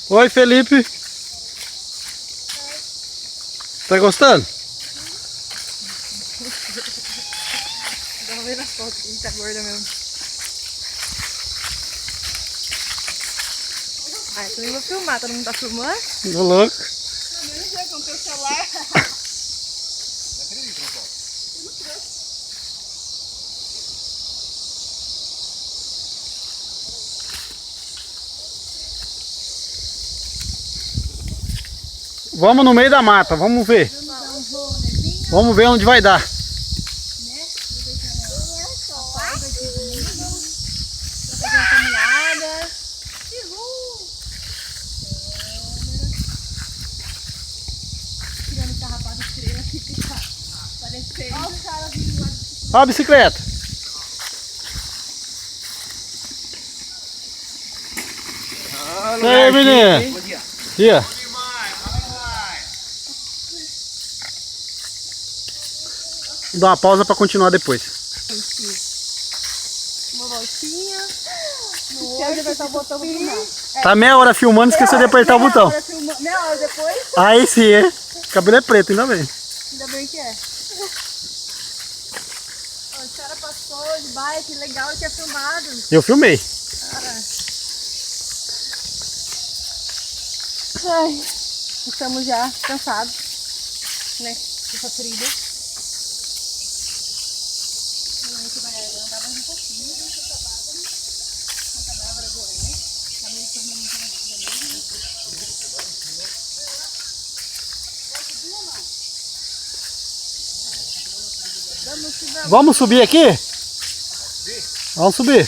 Oi, Felipe. Tá gostando? Dá uma vez nas fotos, ele tá gorda mesmo. Ah, eu também vou filmar, todo mundo tá filmando? Tô louco. Eu nem sei com o teu celular. Vamos no meio da mata, vamos ver. Vamos ver onde vai dar. Olha a bicicleta. E aí, menina? Aqui, ó. Vou dar uma pausa para continuar depois. Uma voltinha. Esquece de apertar o botão pra filmar. Tá meia hora filmando, esqueceu de apertar o botão. Meia hora depois, Aí sim, é. O cabelo é preto, ainda bem. ainda bem que é. A senhora passou de bike, legal, tinha filmado. Eu filmei. Ai, estamos já cansados, né, dessa trilha. Vamos subir aqui? Vamos subir.